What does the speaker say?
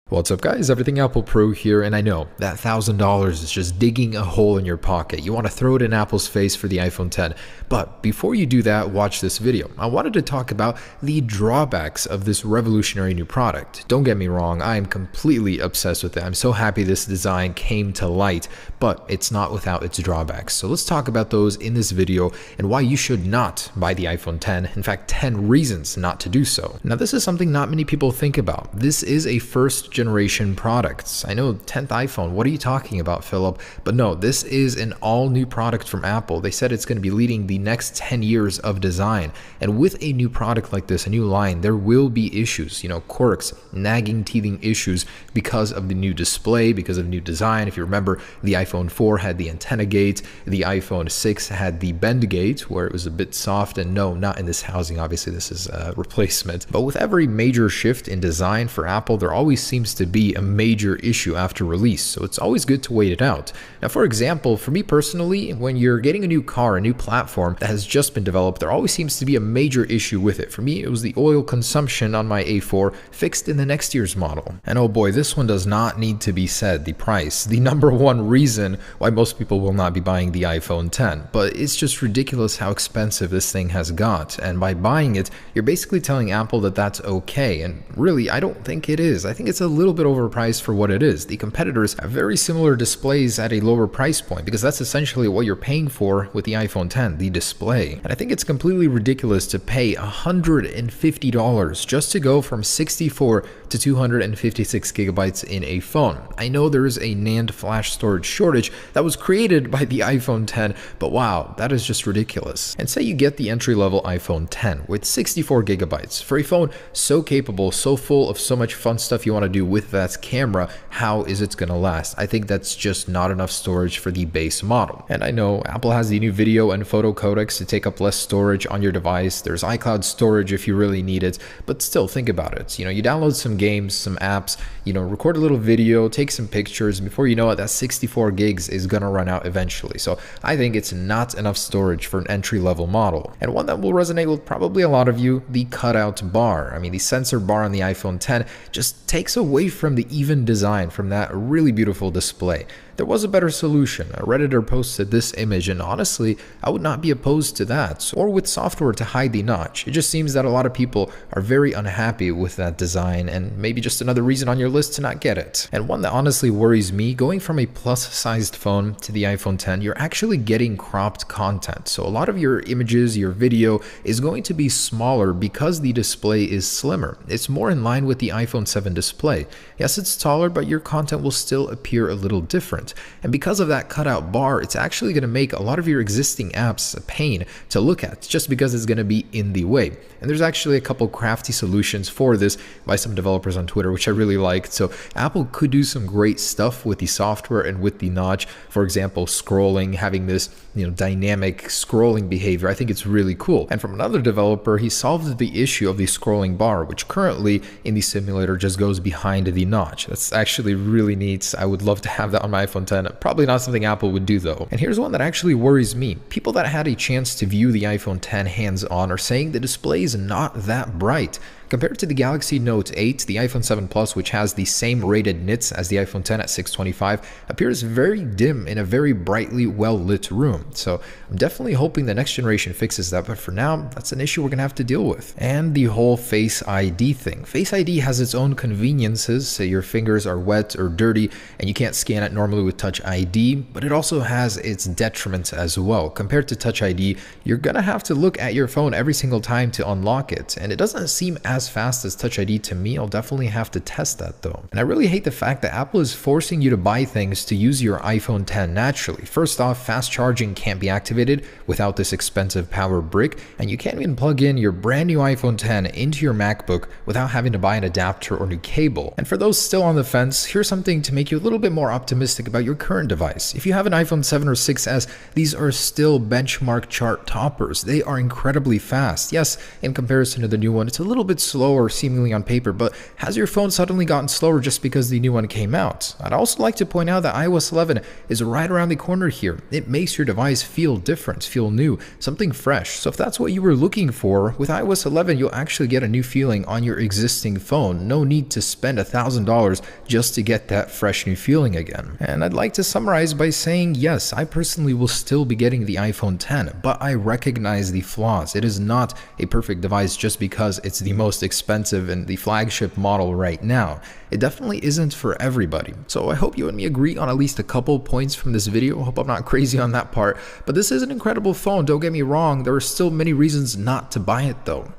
What's up guys, Everything Apple Pro here, and I know that $1,000 is just digging a hole in your pocket. You want to throw it in Apple's face for the iPhone X, but before you do that, watch this video. I wanted to talk about the drawbacks of this revolutionary new product. Don't get me wrong, I am completely obsessed with it. I'm so happy this design came to light, but it's not without its drawbacks. So let's talk about those in this video and why you should not buy the iPhone X. In fact, 10 reasons not to do so. Now this is something not many people think about. This is a first generation products. I know 10th iPhone, what are you talking about, Philip? But no, this is an all new product from Apple. They said it's going to be leading the next 10 years of design. And with a new product like this, a new line, there will be issues, quirks, nagging, teething issues because of the new display, because of new design. If you remember, the iPhone 4 had the antenna gate, the iPhone 6 had the bend gate where it was a bit soft, and no, not in this housing. Obviously, this is a replacement. But with every major shift in design for Apple, there always seems to be a major issue after release, so it's always good to wait it out. Now, for example, for me personally, when you're getting a new car, a new platform that has just been developed, there always seems to be a major issue with it. For me, it was the oil consumption on my A4 fixed in the next year's model. And oh boy, this one does not need to be said, the price. The number one reason why most people will not be buying the iPhone X. But it's just ridiculous how expensive this thing has got, and by buying it, you're basically telling Apple that that's okay, and really, I don't think it is. I think it's a little bit overpriced for what it is. The competitors have very similar displays at a lower price point, because that's essentially what you're paying for with the iPhone X, the display. And I think it's completely ridiculous to pay $150 just to go from 64 to 256 gigabytes in a phone. I know there is a NAND flash storage shortage that was created by the iPhone X, but wow, that is just ridiculous. And say you get the entry-level iPhone X with 64 gigabytes. For a phone so capable, so full of so much fun stuff you want to do with that camera, how is it going to last? I think that's just not enough storage for the base model. And I know Apple has the new video and photo codecs to take up less storage on your device. There's iCloud storage if you really need it, but still think about it. You download some games, some apps, record a little video, take some pictures, and before you know it, that 64 gigs is going to run out eventually. So I think it's not enough storage for an entry-level model. And one that will resonate with probably a lot of you, the cutout bar. I mean, the sensor bar on the iPhone X just takes away from the even design from that really beautiful display. There was a better solution. A Redditor posted this image, and honestly, I would not be opposed to that, or with software to hide the notch. It just seems that a lot of people are very unhappy with that design, and maybe just another reason on your list to not get it. And one that honestly worries me, going from a plus-sized phone to the iPhone X, you're actually getting cropped content. So a lot of your images, your video is going to be smaller because the display is slimmer. It's more in line with the iPhone 7 display. Yes, it's taller, but your content will still appear a little different. And because of that cutout bar, it's actually going to make a lot of your existing apps a pain to look at, just because it's going to be in the way. And there's actually a couple crafty solutions for this by some developers on Twitter, which I really liked. So Apple could do some great stuff with the software and with the notch. For example, scrolling, having this dynamic scrolling behavior. I think it's really cool. And from another developer, he solved the issue of the scrolling bar, which currently in the simulator just goes behind the notch. That's actually really neat. I would love to have that on my iPhone X. Probably not something Apple would do though. And here's one that actually worries me. People that had a chance to view the iPhone X hands-on are saying the display is not that bright. Compared to the Galaxy Note 8, the iPhone 7 Plus, which has the same rated nits as the iPhone X at 625, appears very dim in a very brightly well-lit room. So I'm definitely hoping the next generation fixes that, but for now, that's an issue we're going to have to deal with. And the whole Face ID thing. Face ID has its own conveniences, say your fingers are wet or dirty, and you can't scan it normally with Touch ID, but it also has its detriments as well. Compared to Touch ID, you're going to have to look at your phone every single time to unlock it, and it doesn't seem as fast as Touch ID to me. I'll definitely have to test that though. And I really hate the fact that Apple is forcing you to buy things to use your iPhone X naturally. First off, fast charging can't be activated without this expensive power brick, and you can't even plug in your brand new iPhone X into your MacBook without having to buy an adapter or new cable. And for those still on the fence, here's something to make you a little bit more optimistic about your current device. If you have an iPhone 7 or 6s, these are still benchmark chart toppers. They are incredibly fast. Yes, in comparison to the new one, it's a little bit slower seemingly on paper, but has your phone suddenly gotten slower just because the new one came out? I'd also like to point out that iOS 11 is right around the corner here. It makes your device feel different, feel new, something fresh. So if that's what you were looking for, with iOS 11 you'll actually get a new feeling on your existing phone. No need to spend $1,000 just to get that fresh new feeling again. And I'd like to summarize by saying yes, I personally will still be getting the iPhone 10, but I recognize the flaws. It is not a perfect device just because it's the most expensive and the flagship model right now. It definitely isn't for everybody. So I hope you and me agree on at least a couple points from this video. I hope I'm not crazy on that part, but this is an incredible phone, don't get me wrong. There are still many reasons not to buy it though.